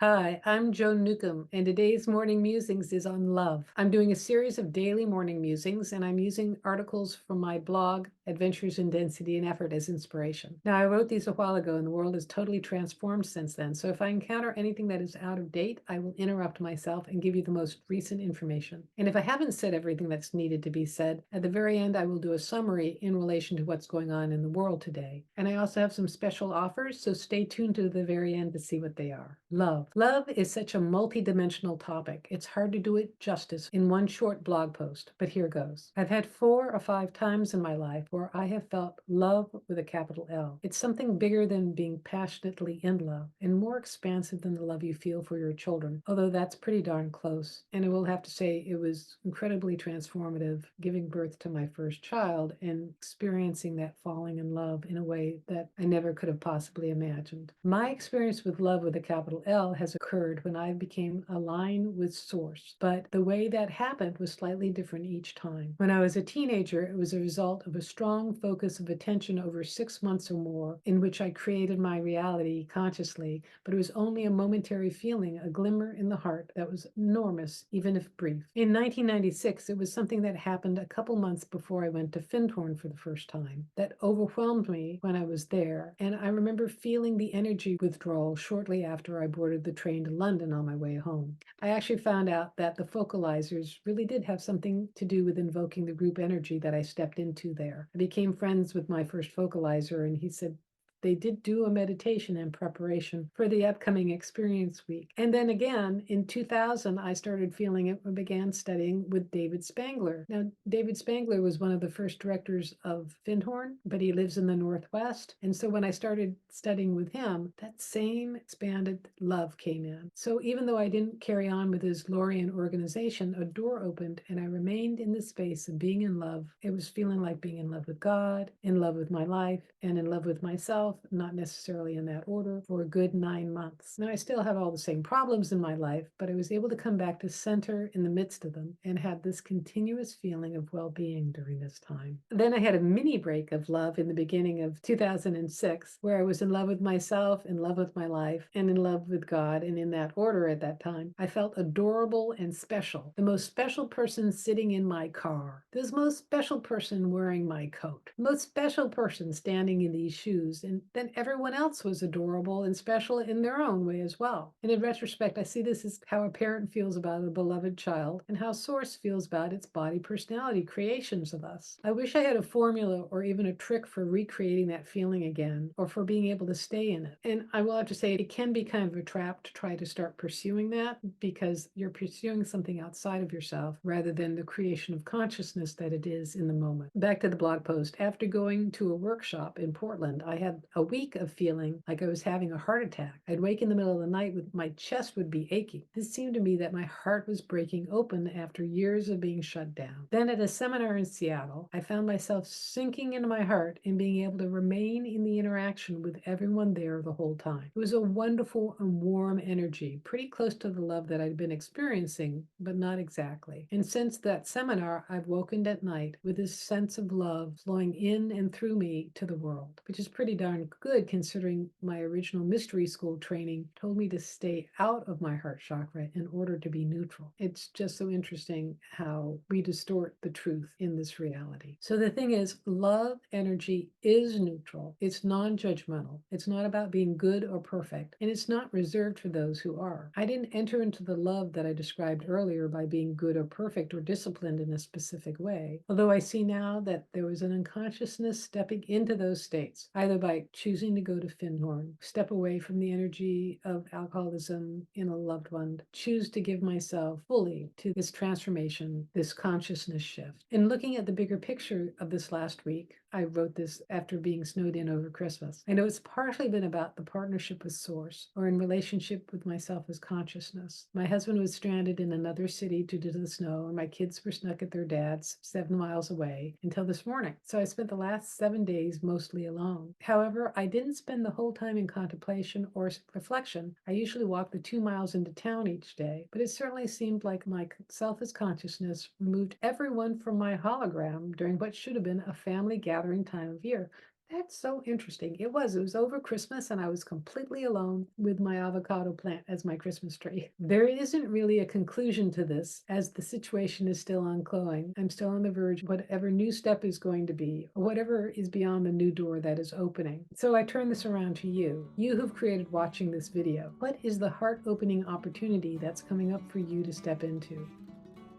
Hi, I'm Joan Newcomb, and today's morning musings is on love. I'm doing a series of daily morning musings, and I'm using articles from my blog, Adventures in Density and Effort, as inspiration. Now, I wrote these a while ago, and the world has totally transformed since then. So if I encounter anything that is out of date, I will interrupt myself and give you the most recent information. And if I haven't said everything that's needed to be said, at the very end, I will do a summary in relation to what's going on in the world today. And I also have some special offers, so stay tuned to the very end to see what they are. Love. Love is such a multidimensional topic. It's hard to do it justice in one short blog post, but here goes. I've had 4 or 5 times in my life where I have felt love with a capital L. It's something bigger than being passionately in love and more expansive than the love you feel for your children, although that's pretty darn close. And I will have to say it was incredibly transformative giving birth to my first child and experiencing that falling in love in a way that I never could have possibly imagined. My experience with love with a capital L has occurred when I became aligned with Source, but the way that happened was slightly different each time. When I was a teenager, it was a result of a strong focus of attention over 6 months or more, in which I created my reality consciously, but it was only a momentary feeling, a glimmer in the heart that was enormous, even if brief. In 1996, it was something that happened a couple months before I went to Findhorn for the first time that overwhelmed me when I was there, and I remember feeling the energy withdrawal shortly after I boarded the train to London on my way home. I actually found out that the focalizers really did have something to do with invoking the group energy that I stepped into there. I became friends with my first focalizer, and he said, they did do a meditation in preparation for the upcoming experience week. And then again, in 2000, I started feeling it and began studying with David Spangler. Now, David Spangler was one of the first directors of Findhorn, but he lives in the Northwest. And so when I started studying with him, that same expanded love came in. So even though I didn't carry on with his Lorien organization, a door opened and I remained in the space of being in love. It was feeling like being in love with God, in love with my life, and in love with myself, not necessarily in that order, for a good 9 months. Now, I still have all the same problems in my life, but I was able to come back to center in the midst of them and had this continuous feeling of well-being during this time. Then I had a mini break of love in the beginning of 2006, where I was in love with myself, in love with my life, and in love with God, and in that order at that time. I felt adorable and special, the most special person sitting in my car, the most special person wearing my coat, the most special person standing in these shoes, and then everyone else was adorable and special in their own way as well. And in retrospect, I see this as how a parent feels about a beloved child and how Source feels about its body personality creations of us. I wish I had a formula or even a trick for recreating that feeling again or for being able to stay in it. And I will have to say it can be kind of a trap to try to start pursuing that because you're pursuing something outside of yourself rather than the creation of consciousness that it is in the moment. Back to the blog post. After going to a workshop in Portland, I had a week of feeling like I was having a heart attack. I'd wake in the middle of the night with my chest would be aching. This seemed to me that my heart was breaking open after years of being shut down. Then at a seminar in Seattle, I found myself sinking into my heart and being able to remain in the interaction with everyone there the whole time. It was a wonderful and warm energy, pretty close to the love that I'd been experiencing, but not exactly. And since that seminar, I've woken at night with this sense of love flowing in and through me to the world, which is pretty darn good considering my original mystery school training told me to stay out of my heart chakra in order to be neutral. It's just so interesting how we distort the truth in this reality. So the thing is, love energy is neutral. It's non-judgmental. It's not about being good or perfect, and it's not reserved for those who are. I didn't enter into the love that I described earlier by being good or perfect or disciplined in a specific way, although I see now that there was an unconsciousness stepping into those states, either by choosing to go to Findhorn, step away from the energy of alcoholism in a loved one, choose to give myself fully to this transformation, this consciousness shift. In looking at the bigger picture of this last week, I wrote this after being snowed in over Christmas. I know it's partially been about the partnership with Source or in relationship with myself as consciousness. My husband was stranded in another city due to the snow, and my kids were stuck at their dad's 7 miles away until this morning. So I spent the last 7 days mostly alone. However, I didn't spend the whole time in contemplation or reflection. I usually walk the 2 miles into town each day, but it certainly seemed like my self as consciousness removed everyone from my hologram during what should have been a family gathering time of year. That's so interesting. It was. It was over Christmas, and I was completely alone with my avocado plant as my Christmas tree. There isn't really a conclusion to this, as the situation is still ongoing. I'm still on the verge of whatever new step is going to be, or whatever is beyond the new door that is opening. So I turn this around to you who've created watching this video. What is the heart-opening opportunity that's coming up for you to step into?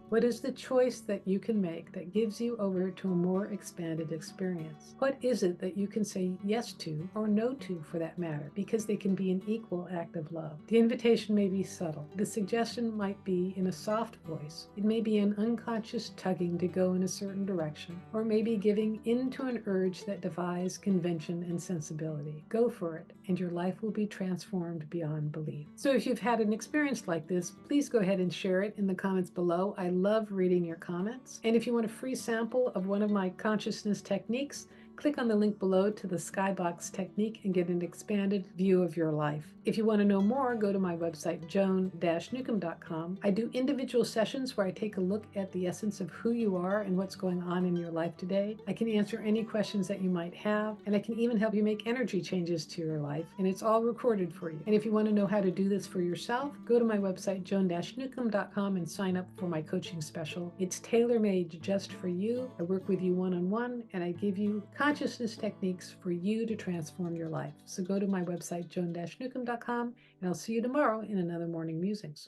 What is the choice that you can make that gives you over to a more expanded experience? What is it that you can say yes to, or no to for that matter, because they can be an equal act of love? The invitation may be subtle. The suggestion might be in a soft voice. It may be an unconscious tugging to go in a certain direction, or maybe giving in to an urge that defies convention and sensibility. Go for it, and your life will be transformed beyond belief. So if you've had an experience like this, please go ahead and share it in the comments below. I love reading your comments. And if you want a free sample of one of my consciousness techniques, click on the link below to the skybox technique and get an expanded view of your life. If you want to know more, go to my website, joan-newcomb.com. I do individual sessions where I take a look at the essence of who you are and what's going on in your life today. I can answer any questions that you might have, and I can even help you make energy changes to your life, and it's all recorded for you. And if you want to know how to do this for yourself, go to my website, joan-newcomb.com, and sign up for my coaching special. It's tailor-made just for you. I work with you one-on-one, and I give you consciousness techniques for you to transform your life. So go to my website, joan-newcomb.com, and I'll see you tomorrow in another Morning Musings.